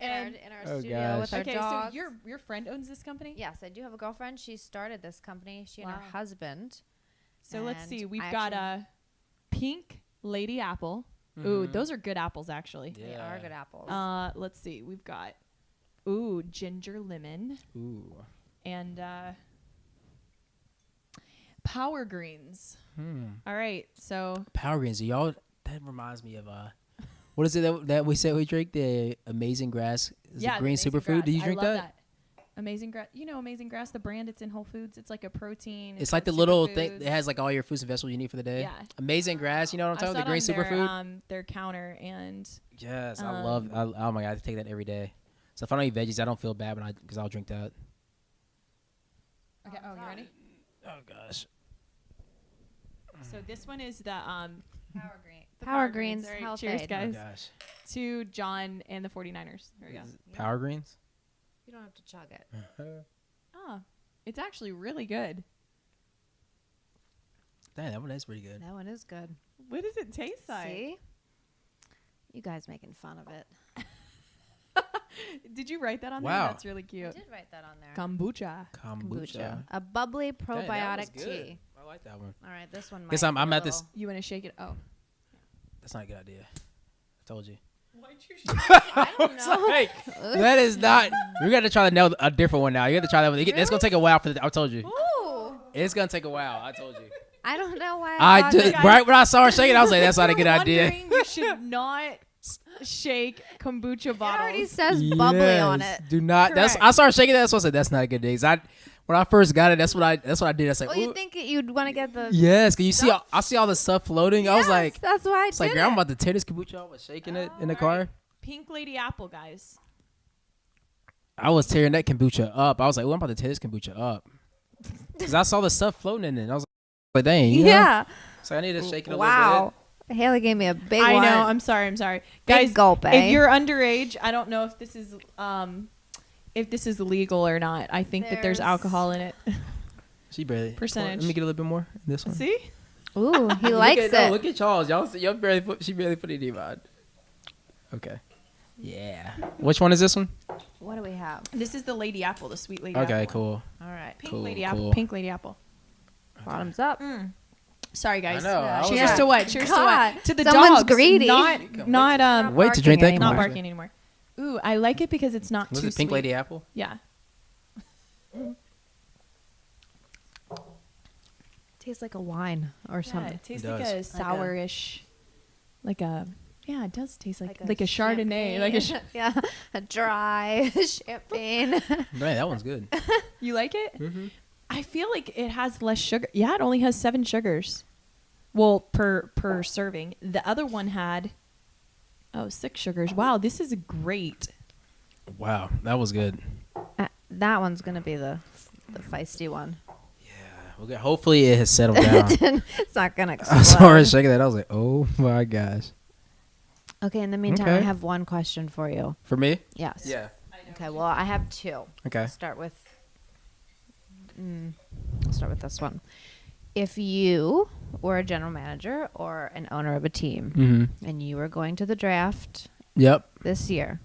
And in our Oh, studio gosh. with our okay, dogs. so your friend owns this company? Yes, I do have a girlfriend. She started this company. She and Wow. her husband. So let's And see. We've I got actually- a pink lady apple. Ooh, those are good apples, actually. They are good apples. Let's see. We've got ginger lemon Ooh. and power greens. All right, so Power greens. Y'all, that reminds me of what is it that we said we drink? The Amazing Grass. Is yeah, it the green Amazing superfood? Grass. Do you I drink love that? Amazing Grass. You know Amazing Grass, the brand. It's in Whole Foods. It's like a protein. It's like the called little thing Superfoods. that has like all your fruits and vegetables you need for the day. Yeah. Amazing Grass. You know what I'm talking I about? The green saw it on superfood. their counter, and Yes, I love. Oh my god, I take that every day. So if I don't eat veggies, I don't feel bad because I'll drink that. okay. Oh, you ready? Oh gosh. So this one is the Power Green. the Power Greens. All right, Health cheers, Aid. guys, Oh gosh. to John and the 49ers. There we go. Is it Power greens. You don't have to chug it. Oh, it's actually really good. Dang, that one is pretty good. That one is good. What does it taste like? See? You guys making fun of it. Did you write that on Wow. there? That's really I cute. did write that on there. Kombucha. Kombucha. A bubbly Dang, that was probiotic good. tea. I like that one. All right, this one might Guess I'm be a at this- little- You want to shake it? Oh. That's not a good idea. I told you. Why'd you I don't know. Like, that is not. We got to try to nail a different one now. You have to try that one. It's gonna take a while for the. I told you. Ooh. It's gonna take a while. I told you. I don't know why I thought just that- right when I saw her shaking, I was like, "That's not a good idea." You should not shake kombucha It already bottles. says bubbly on Yes, it. Do not. That's. Correct. I started shaking that. That's why I said that's not a good day. When I first got it, that's what I did. I said, Well, you "Ooh." think you'd want to get the Yes, cause you see, stuff? I see all the stuff floating. I was Yes, like, that's why I it's like, did girl, I'm it. about to tear this kombucha. I was shaking it in the All car. right. Pink lady apple, guys. I was tearing that kombucha up. I was like, "Oh, I'm about to tear this kombucha up," because I saw the stuff floating in it. I was like, "Dang, you know?" Yeah. So I need to shake it a little Wow. Haley gave me a big I one. know. I'm sorry. Big Guys, gulp, eh? if you're underage, I don't know if this is legal or not. I think that there's There's- alcohol in it. bit. She barely. Percentage. Let me get a little bit more. In this one. See? Ooh, he likes look at, it. No, look at Charles. Y'all barely put. She barely put any on. Okay. Yeah. Which one is this one? What do we have? This is the lady apple, the sweet lady apple. Okay, cool. All right. Pink Cool, lady cool. apple. Pink lady apple. Bottoms up. Sorry, guys. I know. I was Cheers like- to what? Cheers God, to what? To the someone's dogs. greedy. Not Wait to drink that. barking not Come on. barking anymore. Ooh, I like it because it's not Was too it Pink sweet. Lady Apple? Yeah. Tastes like a wine or Yeah, something. it tastes It like a does. sourish, yeah, it does taste like a a Chardonnay, like a. yeah, a dry champagne. Man, that one's good. You like it? Mm-hmm. I feel like it has less sugar. Yeah, it only has 7 sugars. Well, per serving. The other one had 6 sugars. Wow, this is great. Wow, that was good. That one's gonna be the feisty one. Okay, hopefully it has settled down. It's not gonna I saw her explode. shaking that. I was like, oh my gosh. Okay, in the meantime, I Okay. have one question for you. For me? Yes. Yeah. I know. Okay, well, I have two. Okay. Start with this one. If you were a general manager or an owner of a team Mm-hmm. and you were going to the draft Yep. this year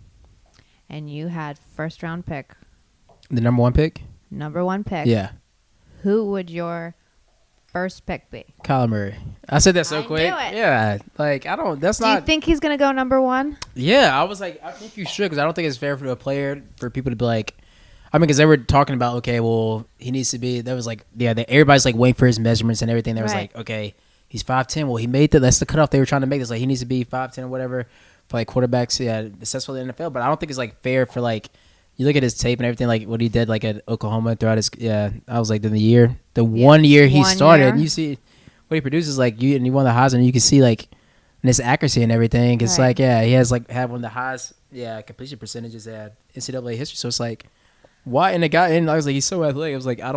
and you had first round pick, The number 1 pick. number 1 pick, Yeah. who would your first pick be? Kyler Murray. I said that so I knew quick. it. Yeah. Like I don't. That's Do you not. think he's going to go number 1? Yeah. I was like, I think you should because I don't think it's fair for a player for people to be like. I mean, because they were talking about, okay, well, he needs to be. That was like, yeah, everybody's like waiting for his measurements and everything. There was Right. like, okay, he's 5'10". Well, he made that's the cutoff they were trying to make. It's like he needs to be 5'10" or whatever for like quarterbacks, yeah, successful in the NFL. But I don't think it's like fair for like you look at his tape and everything, like what he did like at Oklahoma throughout his I was like in the year, the 1 year he 1 started, year. and you see what he produces, like you and he won the Heisman, and you can see like in his accuracy and everything. It's Right. like he has like had one of the highest completion percentages at NCAA history. So it's like. Why? And I was like, he's so athletic. I was like, I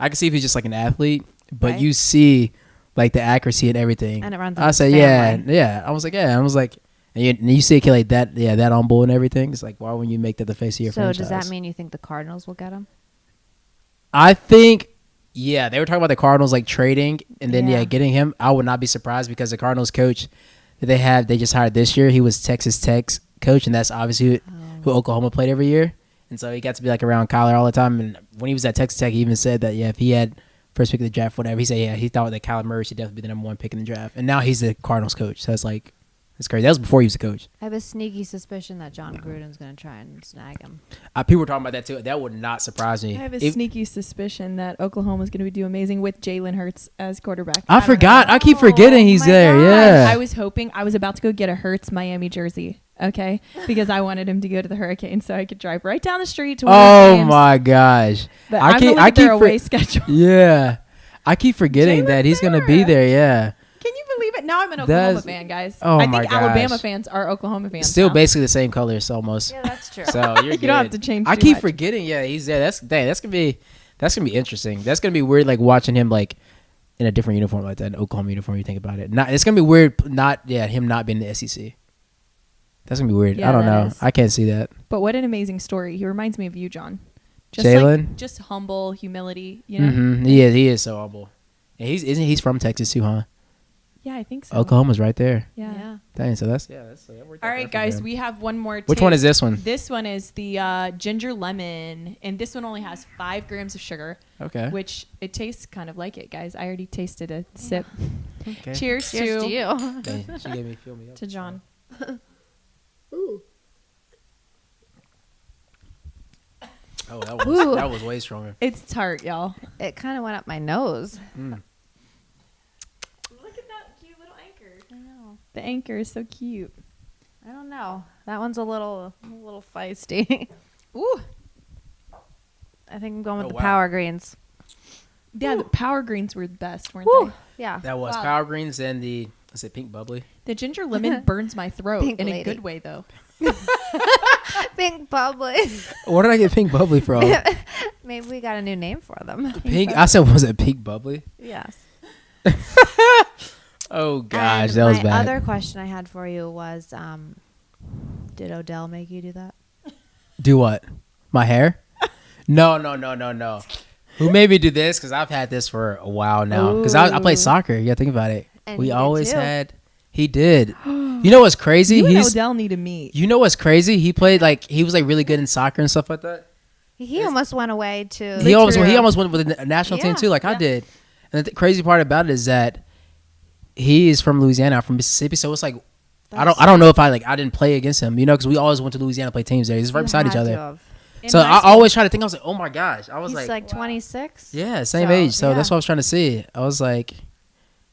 can see if he's just like an athlete, but Right. you see like the accuracy and everything. And it runs in I his said, family. yeah. I was like, yeah. I was like, and you see a kid like that, that on board and everything. It's like, why wouldn't you make that the face of your So franchise? does that mean you think the Cardinals will get him? I think, yeah, they were talking about the Cardinals like trading and then Yeah. getting him. I would not be surprised because the Cardinals coach that they just hired this year, he was Texas Tech's coach, and that's obviously who Oklahoma played every year. And so he got to be like around Kyler all the time. And when he was at Texas Tech, he even said that if he had first pick of the draft, whatever, he said he thought that Kyler Murray should definitely be the number 1 pick in the draft. And now he's the Cardinals coach. So it's like it's crazy. That was before he was the coach. I have a sneaky suspicion that John Gruden's going to try and snag him. People were talking about that too. That would not surprise me. I have a sneaky suspicion that Oklahoma's going to do amazing with Jalen Hurts as quarterback. I don't forgot. know. I keep forgetting he's my there. God. Yeah. I was hoping I was about to go get a Hurts Miami jersey. Okay, because I wanted him to go to the Hurricanes so I could drive right down the street to one of Oh the games. my gosh. But I I'm keep- gonna look I at their keep away schedule. Yeah. I keep forgetting Jalen's that he's going to there. be there. Yeah. Can you believe it? Now I'm an Oklahoma That's- fan, guys. oh I my think Alabama gosh. fans are Oklahoma fans. Still now. basically the same colors almost. Yeah, that's true. So you're You good. don't have to change. I too keep much. forgetting. Yeah, he's there. That's gonna be interesting. That's gonna be weird. Like watching him like in a different uniform like that, an Oklahoma uniform. You think about it. It's gonna be weird. Him not being in the SEC. That's gonna be weird. Yeah, I don't that know. is. I can't see that. But what an amazing story. He reminds me of you, John. Just Jalen? like, just humble, humility. You know. Mm-hmm. He is so humble. And he's from Texas too, huh? Yeah, I think so. Oklahoma's right there. Yeah. Dang. So that worked out All right, perfect guys, for him. we have one more. Which one is this one? This one is the ginger lemon, and this one only has 5 grams of sugar, Okay. which it tastes kind of like it, guys. I already tasted a sip. Okay. Cheers, Cheers to to you. Dang, she gave me fill me up. to John. Oh, Ooh. that was way stronger. It's tart, y'all. It kind of went up my nose. Mm. Look at that cute little anchor. I know. The anchor is so cute. I don't know. That one's a little feisty. Ooh. I think I'm going with Oh, the wow. Power Greens. Yeah, the power greens were the best, weren't Woo. they? Yeah. That was Wow. Power Greens and is it Pink Bubbly? The ginger lemon burns my throat Pink in a lady. good way, though. Pink Bubbly. Where did I get Pink Bubbly from? Maybe we got a new name for them. Pink. I said, was it Pink Bubbly? Yes. Oh gosh, And that was my bad. other question I had for you was, did Odell make you do that? Do what? My hair? No. Who made me do this? Because I've had this for a while now. Because I played Ooh. soccer. You gotta think about it. And We he did always too. had. He did. You know what's crazy? You and Odell need to meet. You know what's crazy? He played he was like really good in soccer and stuff like that. He almost went away to. He almost True. went with the national team Yeah, too, like I yeah. did. And the crazy part about it is that he is from Louisiana, I'm from Mississippi. So it's like I don't know if I didn't play against him, because we always went to Louisiana to play teams there. He's right You beside each had other. to have. In So high I school. always try to think. I was like, oh my gosh. I was He's like, like 26. yeah, same So, age. So yeah. that's what I was trying to see. I was like,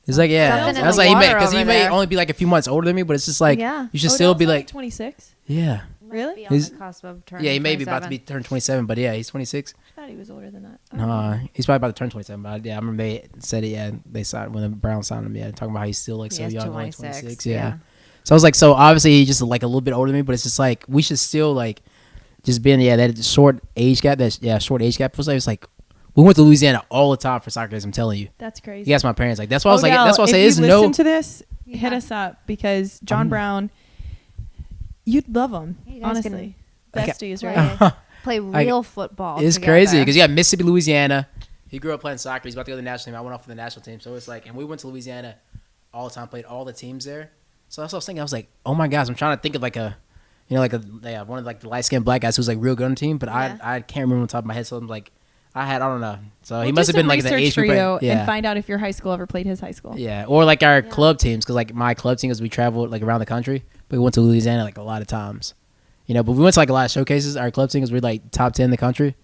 he's like, yeah. Something in I was the like, water because he over may there. only be like a few months older than me, but it's just like Yeah. you should still be Odell's only like, 26. yeah, Really? Be on He's- the cusp of turning yeah. He may be about to 27. be turn 27, but yeah, he's 26. I thought he was older than that. No, he's probably about to turn 27. But yeah, I remember they said it. Yeah, they signed when the Browns signed him. Yeah, talking about how he's still like He so is young, only 26. 26. Yeah. So I was like, so obviously he's just like a little bit older than me, but it's just like we should still like just be in that short age gap. Short age gap. It's like we went to Louisiana all the time for soccer games. I'm telling you. That's crazy. You ask my parents. Like that's why I was like, Odell, that's why I say if is you no. listen to this, hit Yeah. us up because John Brown, you'd love him. You guys can- Honestly, Okay. besties, right? Right. play real football. It's together. crazy because you got Mississippi, Louisiana. He grew up playing soccer. He's about to go to the national team. I went off for the national team. So it's like, and we went to Louisiana all the time, played all the teams there. So that's what I was thinking. I was like, oh my gosh, I'm trying to think of like a, one of like the light skinned black guys who's like real good on the team, but Yeah. I can't remember on top of my head. So I'm like, I don't know. So We'll he must do have been some like the research age for group. you Yeah. and find out if your high school ever played his high school. Yeah, or like our Yeah. club teams, because like my club team is we traveled like around the country, but we went to Louisiana like a lot of times, but we went to like a lot of showcases. Our club team is we're like top 10 in the country,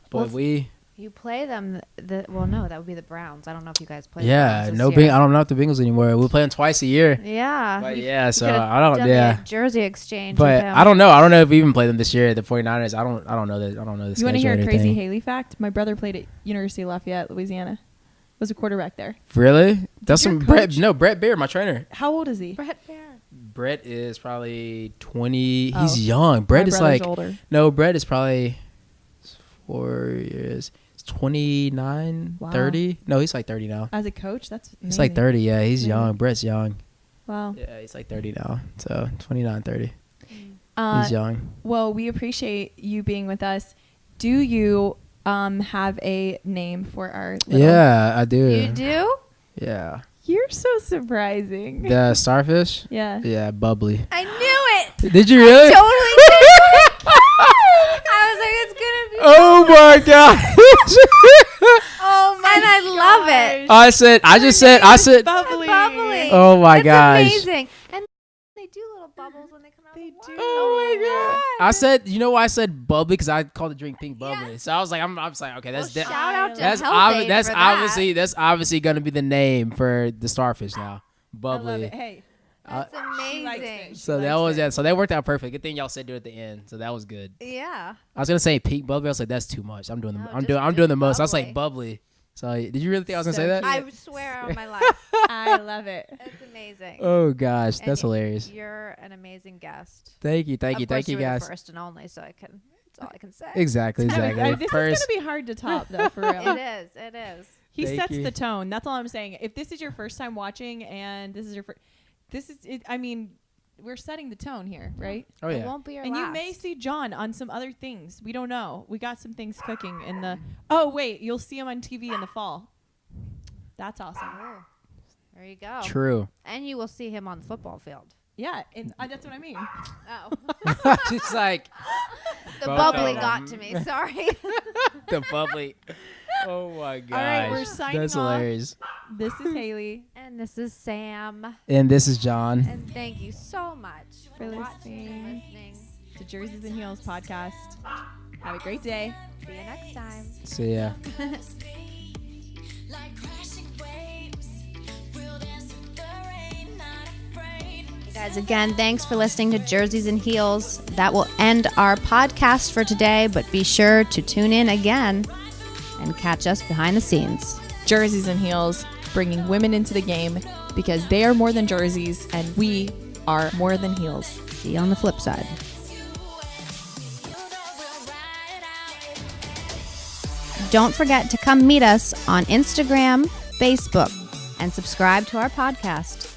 but Well, You play them. No, that would be the Browns. I don't know if you guys play. yeah, the Browns no this year. I don't know if the Bengals anymore. We play them twice a year, Yeah. but you- yeah, you so could've I don't, done yeah, the jersey exchange. but with him. I don't know if we even play them this year. The 49ers, I don't know that. I don't know the You want to schedule hear or a crazy anything. Haley fact? My brother played at University of Lafayette, Louisiana. Was a quarterback there. Really? That's your some coach- Brett Beer, my trainer. How old is he? Brett Bear. Brett is probably 20. Oh. He's young. Brett My is brother's like older. no. Brett is probably 4 years. 29, Wow. 30. No, he's like 30 now. As a coach, that's amazing. He's like 30. Yeah, he's Amazing. young. Brett's young. Wow. Yeah, he's like 30 now. So 29, 30. He's young. Well, we appreciate you being with us. Do you have a name for our little... Yeah, I do. You do? Yeah. You're so surprising. The starfish? Yeah. Yeah, bubbly. I knew it. Did you really? Totally did. I was like, it's gonna be. Oh my god. Oh my! And I love it. I said Bubbly. Bubbly. Oh my That's gosh. amazing. And they do little bubbles when they come out. They of the do. water. Oh my god! I said, you know why I said bubbly? Because I called the drink pink bubbly. Yes. So I was like, I'm just like, okay, Well, that's shout out to that's Health Aid that's for that. obviously gonna be the name for the starfish now. I love Bubbly. it. Hey, That's she likes amazing. it. So that was So that worked out perfect. Good thing y'all said do it at the end. So that was good. Yeah. I was gonna say pink bubbly. I was like, that's too much. I'm doing No, I'm just doing the most. I was bubbly. like bubbly. So did you really think I was gonna So say that? cute. I would swear on my life. I love it. It's amazing. Oh gosh, And that's hilarious. You're an amazing guest. Thank you, Of course, thank you were the guys. first and only, so that's all I can say. Exactly. This First, is gonna be hard to top, though. For real. It is. He Thank sets you. the tone. That's all I'm saying. If this is your first time watching and this is your first, this is it. I mean, we're setting the tone here, right? oh It yeah. won't be your And last. you may see John on some other things. We don't know. We got some things cooking in the. Oh wait, you'll see him on TV in the fall. That's awesome. Oh, there you go. True. And you will see him on the football field. Yeah, and that's what I mean. Oh. Just like The Both bubbly of got them. to me. Sorry. the bubbly. Oh my gosh. right, we're signing That's off. hilarious. This is Haley. And this is Sam. And this is John. And thank you so much For watching and listening. To Jerseys and Heels podcast. Have a great day. See you next time. See ya. Guys, again, thanks for listening to Jerseys and Heels. That will end our podcast for today, but be sure to tune in again and catch us behind the scenes. Jerseys and Heels, bringing women into the game because they are more than jerseys and we are more than heels. See you on the flip side. Don't forget to come meet us on Instagram, Facebook, and subscribe to our podcast.